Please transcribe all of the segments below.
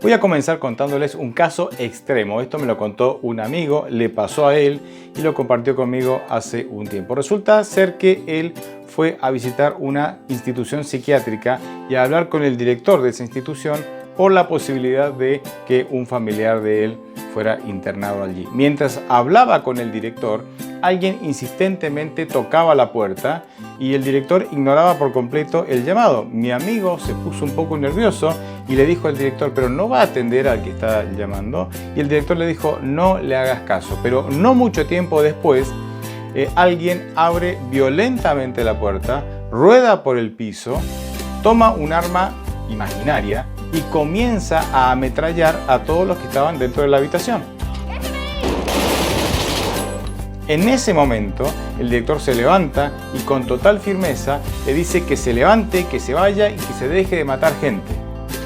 Voy a comenzar contándoles un caso extremo. Esto me lo contó un amigo, le pasó a él y lo compartió conmigo hace un tiempo. Resulta ser que él fue a visitar una institución psiquiátrica y a hablar con el director de esa institución por la posibilidad de que un familiar de él fuera internado allí. Mientras hablaba con el director, alguien insistentemente tocaba la puerta y el director ignoraba por completo el llamado. Mi amigo se puso un poco nervioso y le dijo al director, pero no va a atender al que está llamando. Y el director le dijo, no le hagas caso. Pero no mucho tiempo después, alguien abre violentamente la puerta, rueda por el piso, toma un arma imaginaria y comienza a ametrallar a todos los que estaban dentro de la habitación. En ese momento, el director se levanta y con total firmeza le dice que se levante, que se vaya y que se deje de matar gente.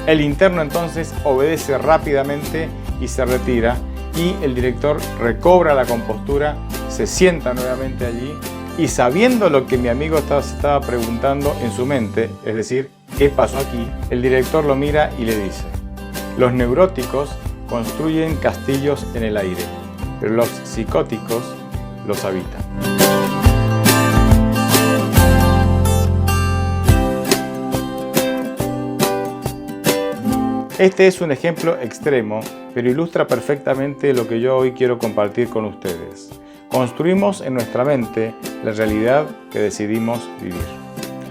El interno entonces obedece rápidamente y se retira, y el director recobra la compostura, se sienta nuevamente allí y, sabiendo lo que mi amigo se estaba preguntando en su mente, es decir, ¿qué pasó aquí?, el director lo mira y le dice: los neuróticos construyen castillos en el aire, pero los psicóticos los habitan. Este es un ejemplo extremo, pero ilustra perfectamente lo que yo hoy quiero compartir con ustedes. Construimos en nuestra mente la realidad que decidimos vivir.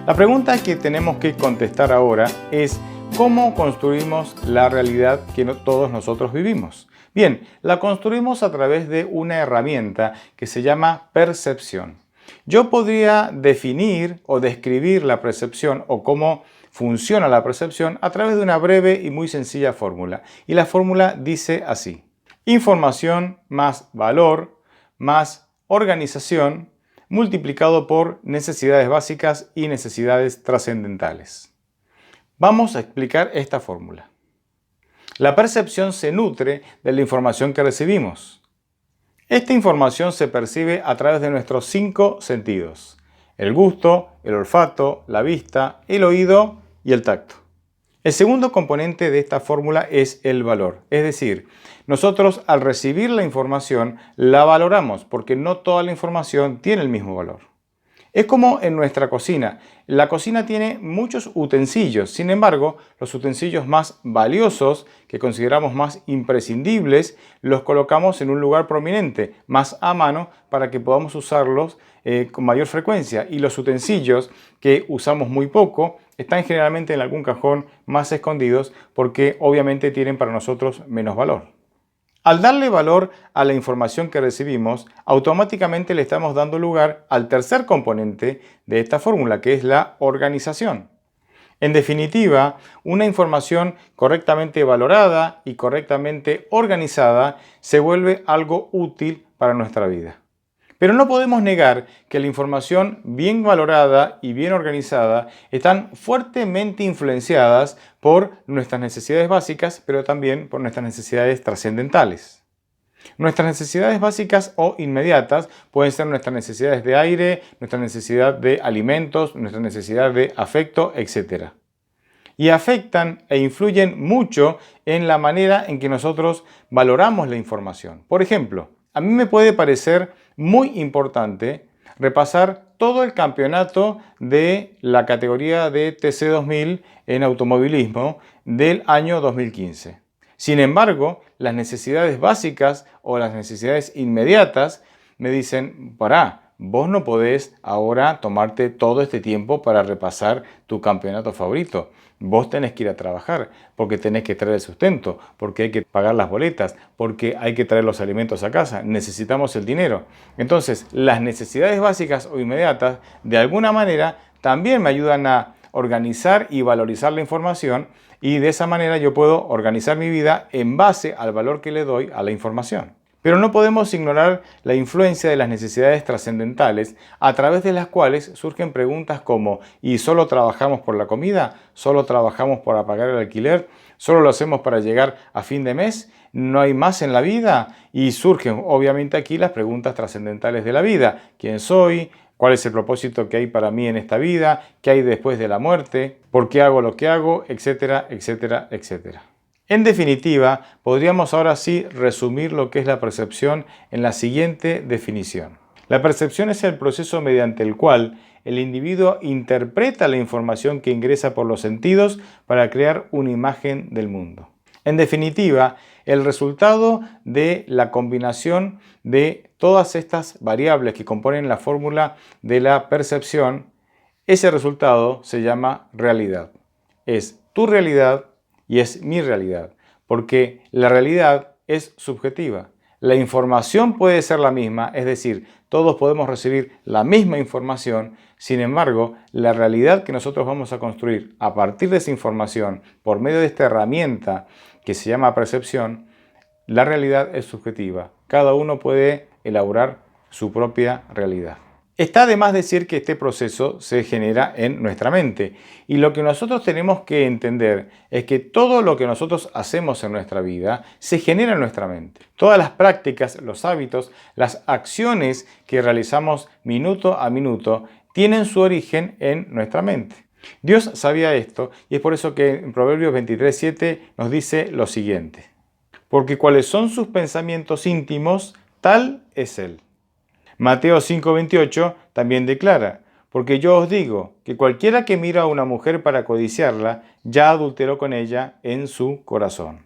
La pregunta que tenemos que contestar ahora es: ¿cómo construimos la realidad que todos nosotros vivimos? Bien, la construimos a través de una herramienta que se llama percepción. Yo podría definir o describir la percepción o cómo funciona la percepción a través de una breve y muy sencilla fórmula. Y la fórmula dice así: información más valor más organización multiplicado por necesidades básicas y necesidades trascendentales. Vamos a explicar esta fórmula. La percepción se nutre de la información que recibimos. Esta información se percibe a través de nuestros 5 sentidos: el gusto, el olfato, la vista, el oído y el tacto. El segundo componente de esta fórmula es el valor, es decir, nosotros al recibir la información la valoramos porque no toda la información tiene el mismo valor. Es como en nuestra cocina. La cocina tiene muchos utensilios, sin embargo, los utensilios más valiosos, que consideramos más imprescindibles, los colocamos en un lugar prominente, más a mano, para que podamos usarlos con mayor frecuencia. Y los utensilios que usamos muy poco están generalmente en algún cajón más escondidos porque obviamente tienen para nosotros menos valor. Al darle valor a la información que recibimos, automáticamente le estamos dando lugar al tercer componente de esta fórmula, que es la organización. En definitiva, una información correctamente valorada y correctamente organizada se vuelve algo útil para nuestra vida. Pero no podemos negar que la información bien valorada y bien organizada están fuertemente influenciadas por nuestras necesidades básicas, pero también por nuestras necesidades trascendentales. Nuestras necesidades básicas o inmediatas pueden ser nuestras necesidades de aire, nuestra necesidad de alimentos, nuestra necesidad de afecto, etc. Y afectan e influyen mucho en la manera en que nosotros valoramos la información. Por ejemplo, a mí me puede parecer muy importante repasar todo el campeonato de la categoría de TC2000 en automovilismo del año 2015. Sin embargo, las necesidades básicas o las necesidades inmediatas me dicen: pará, vos no podés ahora tomarte todo este tiempo para repasar tu campeonato favorito. Vos tenés que ir a trabajar, porque tenés que traer el sustento, porque hay que pagar las boletas, porque hay que traer los alimentos a casa. Necesitamos el dinero. Entonces, las necesidades básicas o inmediatas, de alguna manera, también me ayudan a organizar y valorizar la información, y de esa manera yo puedo organizar mi vida en base al valor que le doy a la información. Pero no podemos ignorar la influencia de las necesidades trascendentales, a través de las cuales surgen preguntas como: ¿y solo trabajamos por la comida? ¿Solo trabajamos para pagar el alquiler? ¿Solo lo hacemos para llegar a fin de mes? ¿No hay más en la vida? Y surgen obviamente aquí las preguntas trascendentales de la vida: ¿quién soy? ¿Cuál es el propósito que hay para mí en esta vida? ¿Qué hay después de la muerte? ¿Por qué hago lo que hago? Etcétera, etcétera, etcétera. En definitiva, podríamos ahora sí resumir lo que es la percepción en la siguiente definición. La percepción es el proceso mediante el cual el individuo interpreta la información que ingresa por los sentidos para crear una imagen del mundo. En definitiva, el resultado de la combinación de todas estas variables que componen la fórmula de la percepción, ese resultado se llama realidad. Es tu realidad y es mi realidad, porque la realidad es subjetiva. La información puede ser la misma, es decir, todos podemos recibir la misma información, sin embargo, la realidad que nosotros vamos a construir a partir de esa información, por medio de esta herramienta que se llama percepción, la realidad es subjetiva. Cada uno puede elaborar su propia realidad. Está de más decir que este proceso se genera en nuestra mente y lo que nosotros tenemos que entender es que todo lo que nosotros hacemos en nuestra vida se genera en nuestra mente. Todas las prácticas, los hábitos, las acciones que realizamos minuto a minuto tienen su origen en nuestra mente. Dios sabía esto y es por eso que en Proverbios 23:7 nos dice lo siguiente: porque cuáles son sus pensamientos íntimos, tal es Él. Mateo 5:28 también declara: porque yo os digo que cualquiera que mira a una mujer para codiciarla, ya adulteró con ella en su corazón.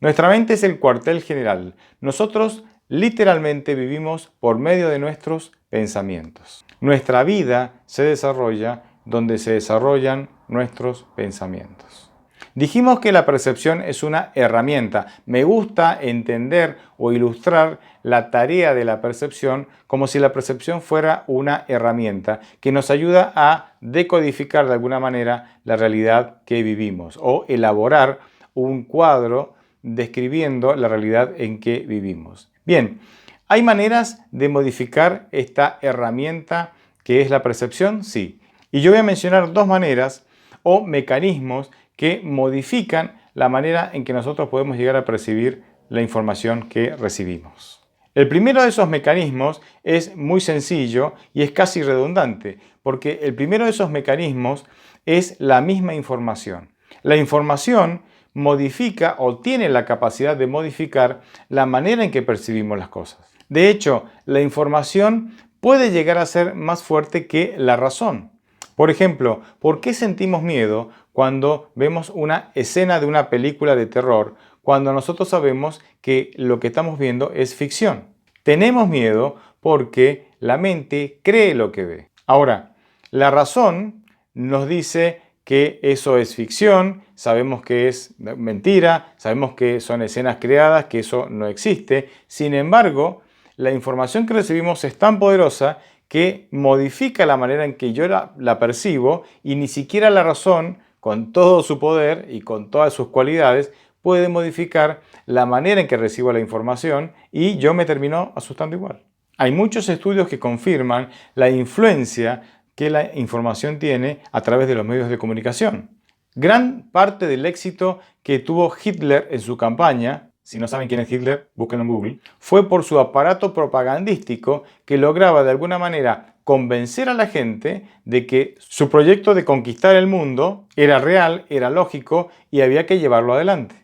Nuestra mente es el cuartel general. Nosotros literalmente vivimos por medio de nuestros pensamientos. Nuestra vida se desarrolla donde se desarrollan nuestros pensamientos. Dijimos que la percepción es una herramienta. Me gusta entender o ilustrar la tarea de la percepción como si la percepción fuera una herramienta que nos ayuda a decodificar de alguna manera la realidad que vivimos o elaborar un cuadro describiendo la realidad en que vivimos. Bien, ¿hay maneras de modificar esta herramienta que es la percepción? Sí. Y yo voy a mencionar dos maneras o mecanismos que modifican la manera en que nosotros podemos llegar a percibir la información que recibimos. El primero de esos mecanismos es muy sencillo y es casi redundante, porque el primero de esos mecanismos es la misma información. La información modifica o tiene la capacidad de modificar la manera en que percibimos las cosas. De hecho, la información puede llegar a ser más fuerte que la razón. Por ejemplo, ¿por qué sentimos miedo cuando vemos una escena de una película de terror, cuando nosotros sabemos que lo que estamos viendo es ficción? Tenemos miedo porque la mente cree lo que ve. Ahora, la razón nos dice que eso es ficción, sabemos que es mentira, sabemos que son escenas creadas, que eso no existe. Sin embargo, la información que recibimos es tan poderosa que modifica la manera en que yo la percibo y ni siquiera la razón, con todo su poder y con todas sus cualidades, puede modificar la manera en que recibo la información y yo me termino asustando igual. Hay muchos estudios que confirman la influencia que la información tiene a través de los medios de comunicación. Gran parte del éxito que tuvo Hitler en su campaña, si no saben quién es Hitler, búsquenlo en Google, fue por su aparato propagandístico que lograba de alguna manera convencer a la gente de que su proyecto de conquistar el mundo era real, era lógico y había que llevarlo adelante.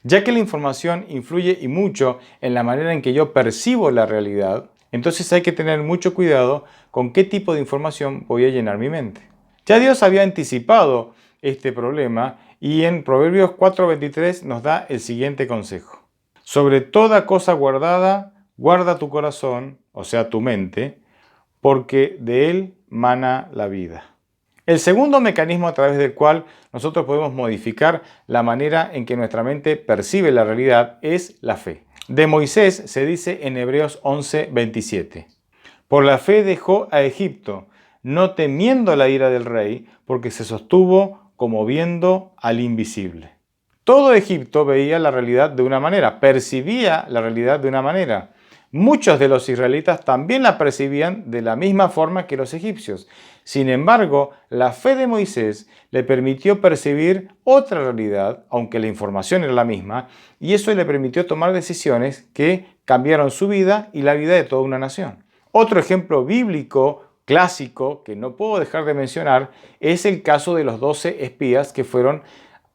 Ya que la información influye y mucho en la manera en que yo percibo la realidad, entonces hay que tener mucho cuidado con qué tipo de información voy a llenar mi mente. Ya Dios había anticipado este problema y en Proverbios 4:23 nos da el siguiente consejo: sobre toda cosa guardada, guarda tu corazón, o sea, tu mente, porque de él mana la vida. El segundo mecanismo a través del cual nosotros podemos modificar la manera en que nuestra mente percibe la realidad es la fe. De Moisés se dice en Hebreos 11:27: por la fe dejó a Egipto, no temiendo la ira del rey, porque se sostuvo como viendo al invisible. Todo Egipto veía la realidad de una manera, percibía la realidad de una manera. Muchos de los israelitas también la percibían de la misma forma que los egipcios. Sin embargo, la fe de Moisés le permitió percibir otra realidad, aunque la información era la misma, y eso le permitió tomar decisiones que cambiaron su vida y la vida de toda una nación. Otro ejemplo bíblico clásico que no puedo dejar de mencionar es el caso de los 12 espías que fueron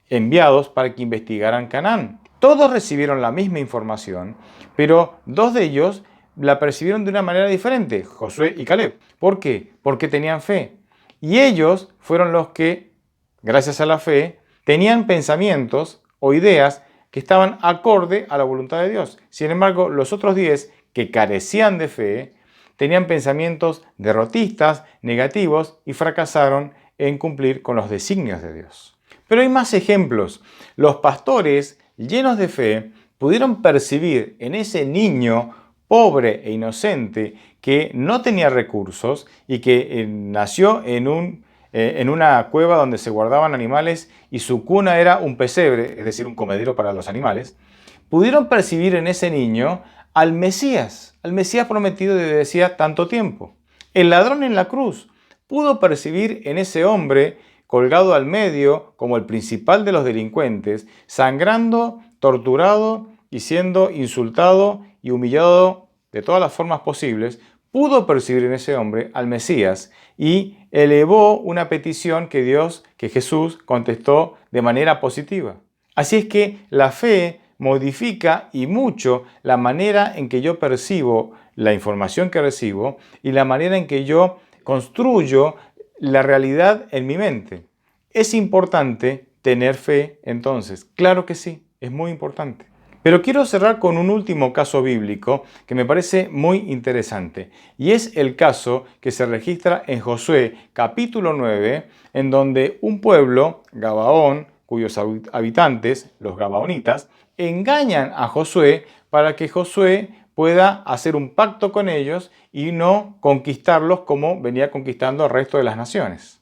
enviados para que investigaran Canaán. Todos recibieron la misma información, pero dos de ellos la percibieron de una manera diferente, Josué y Caleb. ¿Por qué? Porque tenían fe. Y ellos fueron los que, gracias a la fe, tenían pensamientos o ideas que estaban acorde a la voluntad de Dios. Sin embargo, los otros 10, que carecían de fe, tenían pensamientos derrotistas, negativos y fracasaron en cumplir con los designios de Dios. Pero hay más ejemplos. Los pastores, llenos de fe, pudieron percibir en ese niño pobre e inocente que no tenía recursos y que nació en una cueva donde se guardaban animales y su cuna era un pesebre, es decir, un comedero para los animales, pudieron percibir en ese niño al Mesías prometido desde hacía tanto tiempo. El ladrón en la cruz pudo percibir en ese hombre colgado al medio como el principal de los delincuentes, sangrando, torturado y siendo insultado y humillado de todas las formas posibles, pudo percibir en ese hombre al Mesías y elevó una petición que Jesús contestó de manera positiva. Así es que la fe modifica y mucho la manera en que yo percibo la información que recibo y la manera en que yo construyo la realidad en mi mente. ¿Es importante tener fe entonces? Claro que sí, es muy importante. Pero quiero cerrar con un último caso bíblico que me parece muy interesante. Y es el caso que se registra en Josué capítulo 9, en donde un pueblo, Gabaón, cuyos habitantes, los gabaonitas, engañan a Josué para que Josué pueda hacer un pacto con ellos y no conquistarlos como venía conquistando al resto de las naciones.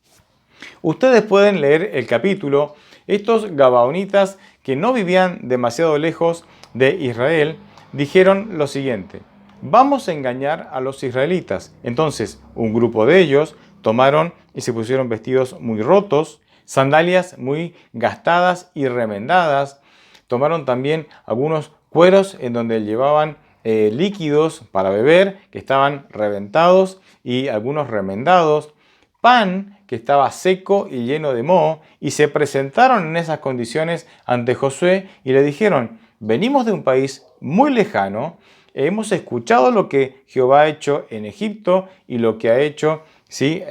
Ustedes pueden leer el capítulo. Estos gabaonitas, que no vivían demasiado lejos de Israel, dijeron lo siguiente: vamos a engañar a los israelitas. Entonces, un grupo de ellos tomaron y se pusieron vestidos muy rotos, sandalias muy gastadas y remendadas. Tomaron también algunos cueros en donde llevaban líquidos para beber que estaban reventados y algunos remendados, pan que estaba seco y lleno de moho, y se presentaron en esas condiciones ante Josué y le dijeron: venimos de un país muy lejano, hemos escuchado lo que Jehová ha hecho en Egipto y lo que ha hecho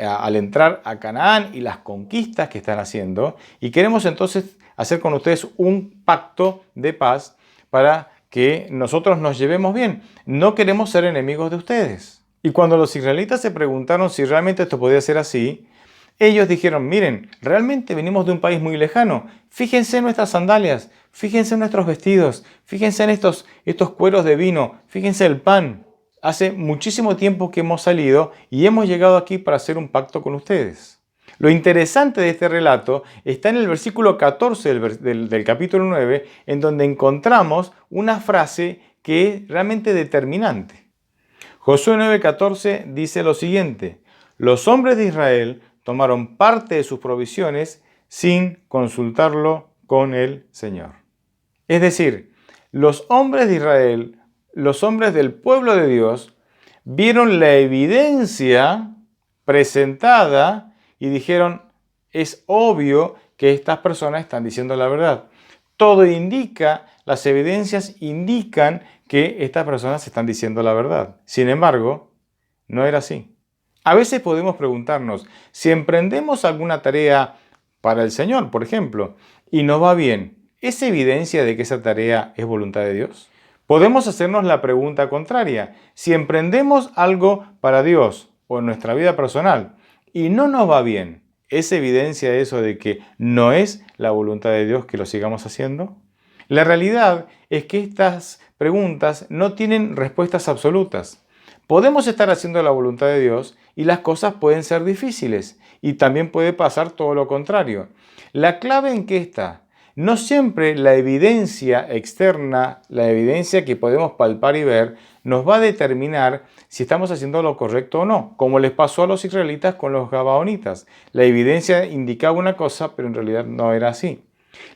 al entrar a Canaán y las conquistas que están haciendo, y queremos entonces hacer con ustedes un pacto de paz para que nosotros nos llevemos bien. No queremos ser enemigos de ustedes. Y cuando los israelitas se preguntaron si realmente esto podía ser así, ellos dijeron: miren, realmente venimos de un país muy lejano. Fíjense en nuestras sandalias, fíjense en nuestros vestidos, fíjense en estos cueros de vino, fíjense el pan. Hace muchísimo tiempo que hemos salido y hemos llegado aquí para hacer un pacto con ustedes. Lo interesante de este relato está en el versículo 14 del capítulo 9, en donde encontramos una frase que es realmente determinante. Josué 9:14 dice lo siguiente: los hombres de Israel tomaron parte de sus provisiones sin consultarlo con el Señor. Es decir, los hombres de Israel, los hombres del pueblo de Dios, vieron la evidencia presentada y dijeron: es obvio que estas personas están diciendo la verdad. Todo indica, las evidencias indican que estas personas están diciendo la verdad. Sin embargo, no era así. A veces podemos preguntarnos, si emprendemos alguna tarea para el Señor, por ejemplo, y nos va bien, ¿es evidencia de que esa tarea es voluntad de Dios? Podemos hacernos la pregunta contraria: si emprendemos algo para Dios o en nuestra vida personal y no nos va bien, ¿es evidencia eso de que no es la voluntad de Dios que lo sigamos haciendo? La realidad es que estas preguntas no tienen respuestas absolutas. Podemos estar haciendo la voluntad de Dios y las cosas pueden ser difíciles, y también puede pasar todo lo contrario. ¿La clave en qué está? No siempre la evidencia externa, la evidencia que podemos palpar y ver, nos va a determinar si estamos haciendo lo correcto o no, como les pasó a los israelitas con los gabaonitas. La evidencia indicaba una cosa, pero en realidad no era así.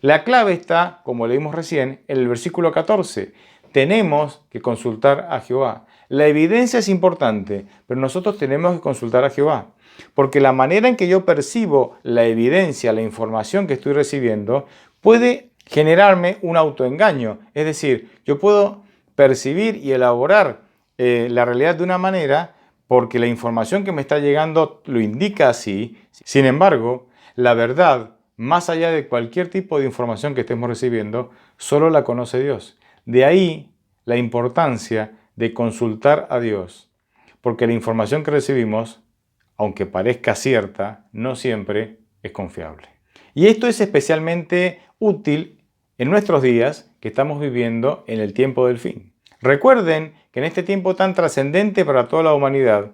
La clave está, como leímos recién, en el versículo 14. Tenemos que consultar a Jehová. La evidencia es importante, pero nosotros tenemos que consultar a Jehová. Porque la manera en que yo percibo la evidencia, la información que estoy recibiendo, puede generarme un autoengaño. Es decir, yo puedo percibir y elaborar la realidad de una manera porque la información que me está llegando lo indica así. Sin embargo, la verdad, más allá de cualquier tipo de información que estemos recibiendo, solo la conoce Dios. De ahí la importancia de consultar a Dios, porque la información que recibimos, aunque parezca cierta, no siempre es confiable. Y esto es especialmente útil en nuestros días que estamos viviendo en el tiempo del fin. Recuerden que en este tiempo tan trascendente para toda la humanidad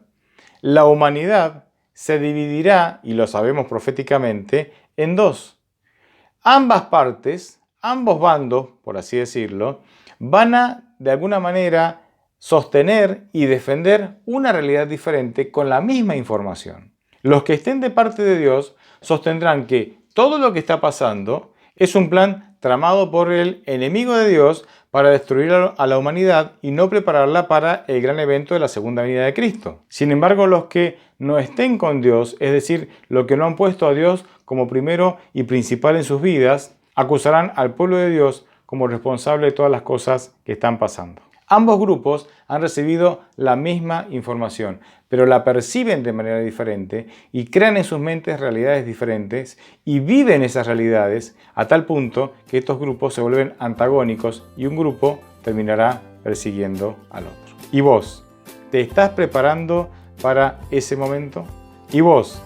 se dividirá, y lo sabemos proféticamente, en dos. Ambas partes, ambos bandos, por así decirlo, van a, de alguna manera, sostener y defender una realidad diferente con la misma información. Los que estén de parte de Dios sostendrán que todo lo que está pasando es un plan tramado por el enemigo de Dios para destruir a la humanidad y no prepararla para el gran evento de la segunda venida de Cristo. Sin embargo, los que no estén con Dios, es decir, los que no han puesto a Dios como primero y principal en sus vidas, acusarán al pueblo de Dios como responsable de todas las cosas que están pasando. Ambos grupos han recibido la misma información, pero la perciben de manera diferente y crean en sus mentes realidades diferentes y viven esas realidades a tal punto que estos grupos se vuelven antagónicos y un grupo terminará persiguiendo al otro. ¿Y vos? ¿Te estás preparando para ese momento? ¿Y vos?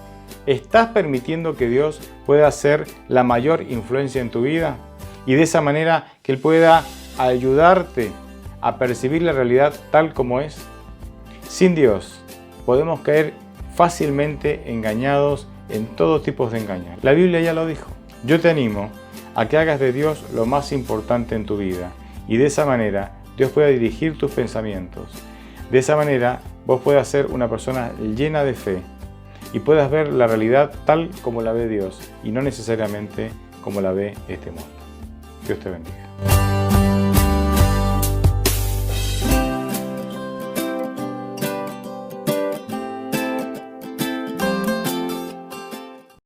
¿Estás permitiendo que Dios pueda hacer la mayor influencia en tu vida? Y de esa manera que Él pueda ayudarte a percibir la realidad tal como es. Sin Dios podemos caer fácilmente engañados en todo tipo de engaños. La Biblia ya lo dijo. Yo te animo a que hagas de Dios lo más importante en tu vida y de esa manera Dios pueda dirigir tus pensamientos. De esa manera vos puedas ser una persona llena de fe y puedas ver la realidad tal como la ve Dios y no necesariamente como la ve este mundo. Dios te bendiga.